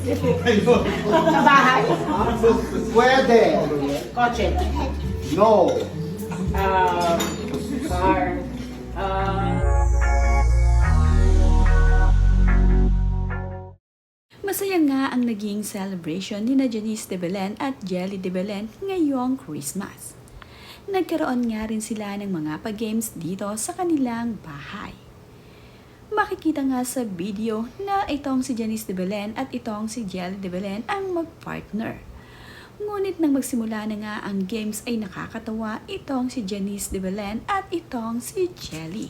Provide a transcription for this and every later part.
Sa bahay? Pwede. Kotse? No. Car? Masaya nga ang naging celebration ni Janice de Belen at Jelly de Belen ngayong Christmas. Nagkaroon nga rin sila ng mga pag-games dito sa kanilang bahay. Makikita nga sa video na itong si Janice de Belen at itong si Jelly de Belen ang mag-partner. Ngunit nang magsimula na nga ang games ay nakakatawa itong si Janice de Belen at itong si Jelly.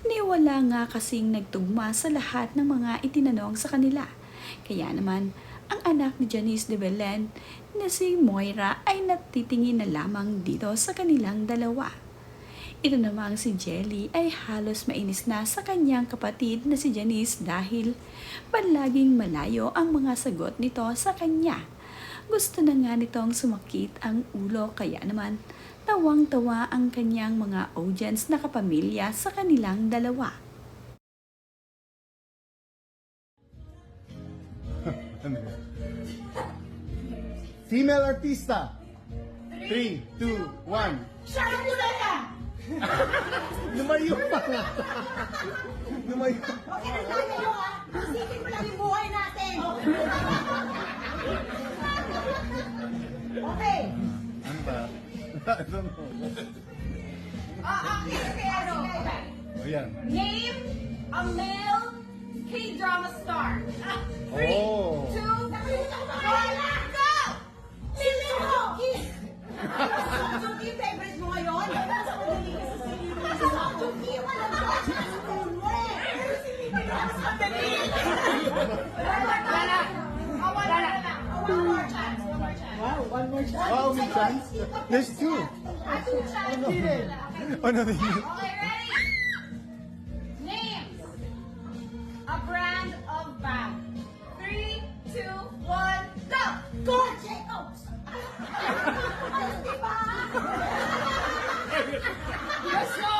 Niwala nga kasing nagtugma sa lahat ng mga itinanong sa kanila. Kaya naman, ang anak ni Janice de Belen na si Moira ay natitingin na lamang dito sa kanilang dalawa. Ito namang si Jelly ay halos mainis na sa kanyang kapatid na si Janice dahil palaging malayo ang mga sagot nito sa kanya. Gusto na nga nitong sumakit ang ulo kaya naman tawang-tawa ang kanyang mga audience na kapamilya sa kanilang dalawa. Female artista. 3, 2, 1. Sharon Cuneta! Lumayo pa nga. Lumayo. Okay na tayo ah! Isipin mo lang yung buhay natin! Okay! Ano ba? I don't know. Okay, ano? Ayan. Name a male K-drama star. Oh. 2, 1, go! Si Joki! Joki yung favorite mo ngayon? Sa Joki yung alam mo at sa school mo eh! Pero si Lita yung sandali! Wala. Wala na. One more chance, one more chance. Wow, one more chance. Wow, may chance. There's two. Two chances. Oh, no, they Okay, ready? Name a brand of bag. 3, 2, 1, go! Go! Jacobs! Ayun, di ba? Yes, go!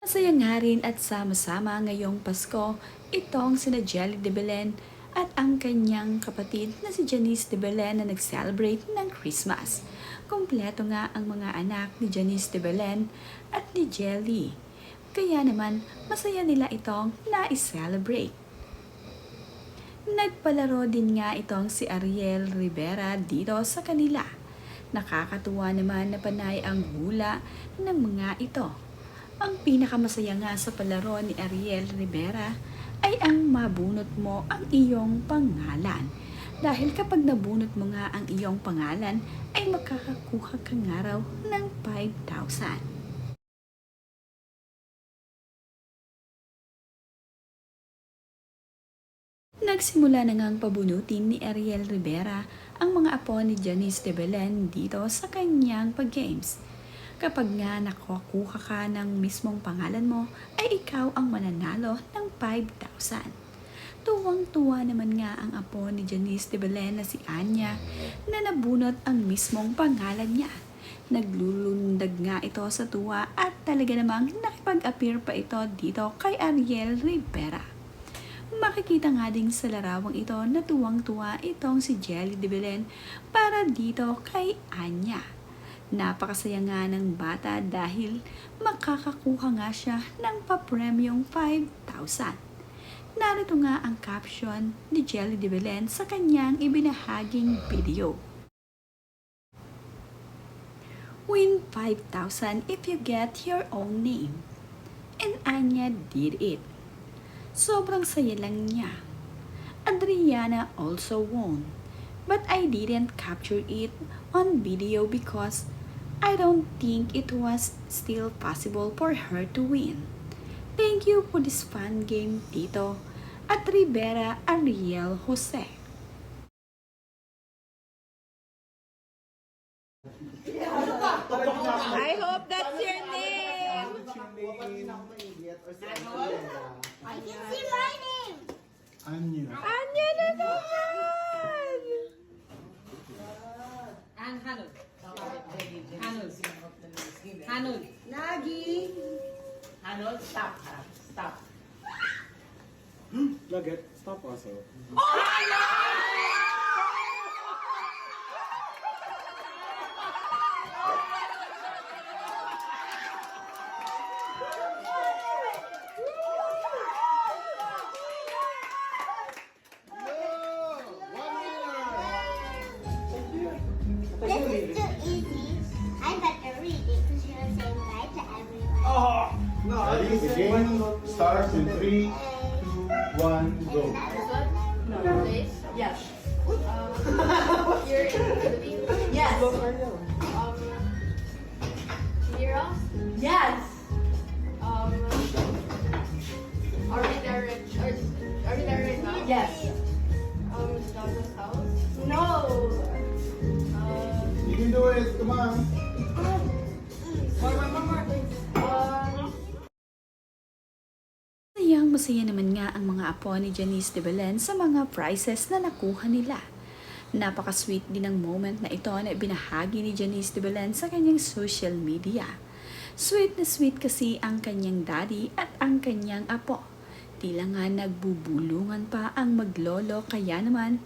Masaya nga rin at sama-sama ngayong Pasko itong sina Jelly de Belen at ang kanyang kapatid na si Janice de Belen na nag-celebrate ng Christmas. Kompleto nga ang mga anak ni Janice de Belen at ni Jelly. Kaya naman masaya nila itong na-celebrate. Nagpalaro din nga itong si Ariel Rivera dito sa kanila. Nakakatuwa naman na panay ang hula ng mga ito. Ang pinakamasaya nga sa palaro ni Ariel Rivera ay ang mabunot mo ang iyong pangalan. Dahil kapag nabunot mo nga ang iyong pangalan, ay makakakuha ka nga raw ng 5,000. Nagsimula na ngang pabunutin ni Ariel Rivera ang mga apo ni Janice de Belen dito sa kanyang pag-games. Kapag nga nakukuha ka ng mismong pangalan mo, ay ikaw ang mananalo ng 5,000. Tuwang-tuwa naman nga ang apo ni Janice de Belen na si Anya na nabunot ang mismong pangalan niya. Naglulundag nga ito sa tuwa at talaga namang nakipag-appear pa ito dito kay Ariel Rivera. Makikita nga din sa larawang ito na tuwang-tuwa itong si Jelly de Belen para dito kay Anya. Napakasaya nga ng bata dahil makakakuha nga siya ng papremyong 5,000. Narito nga ang caption ni Jelly de Belen sa kanyang ibinahaging video. Win 5,000 if you get your own name. And Anya did it. Sobrang saya lang niya. Adriana also won. But I didn't capture it on video because I don't think it was still possible for her to win. Thank you for this fun game, Tito at Rivera Ariel Jose. I hope that's your name. I can see my name! Anya. Anya na naman! And Hanud. Hanud. Hanud. Nagi! Hanud? Stop. Stop. Nugget, stop also. This is too easy. I better read it because you're saying bye to everyone. Ready? The game starts in 3, 2, 1, go. This one? No. Place? Yes. You're in the Philippines? Yes. Near us? Yes. Are we there right now? Yes. Donna's house? No. You can do it, come on. More. Masaya naman nga ang mga apo ni Janice de Belen sa mga prizes na nakuha nila. Napaka-sweet din ang moment na ito na ibinahagi ni Janice de Belen sa kanyang social media. Sweet na sweet kasi ang kanyang daddy at ang kanyang apo. Tila nga nagbubulungan pa ang maglolo, kaya naman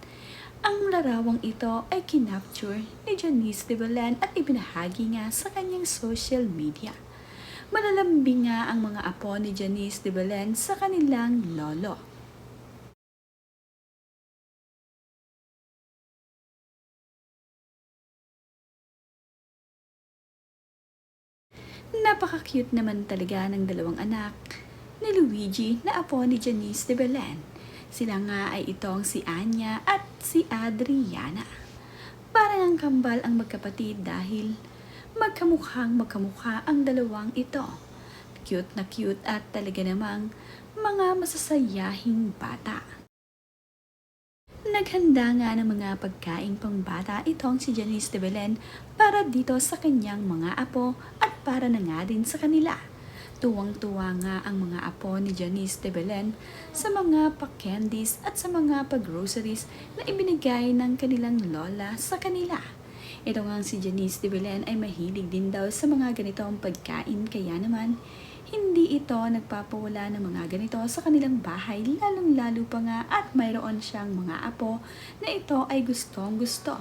ang larawang ito ay kinapture ni Janice de Belen at ibinahagi nga sa kanyang social media. Malalambing nga ang mga apo ni Janice de Belen sa kanilang lolo. Napaka-cute naman talaga ng dalawang anak ni Luigi na apo ni Janice de Belen. Sila nga ay itong si Anya at si Adriana. Parang ang kambal ang magkapatid dahil magkamukha ang dalawang ito. Cute na cute at talaga namang mga masasayahing bata. Naghanda nga ng mga pagkaing pangbata itong si Janice de Belen para dito sa kanyang mga apo at para na nga din sa kanila. Tuwang-tuwa nga ang mga apo ni Janice de Belen sa mga pa-candies at sa mga pa-groceries na ibinigay ng kanilang lola sa kanila. Ito nga si Janice de Belen ay mahilig din daw sa mga ganitong pagkain, kaya naman hindi ito nagpapawala ng mga ganito sa kanilang bahay, lalong-lalo pa nga at mayroon siyang mga apo na ito ay gustong-gusto.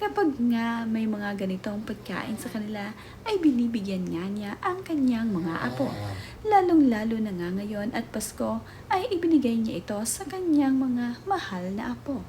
Kapag nga may mga ganitong pagkain sa kanila, ay binibigyan nga niya ang kanyang mga apo. Lalong-lalo na nga ngayon at Pasko ay ibinigay niya ito sa kanyang mga mahal na apo.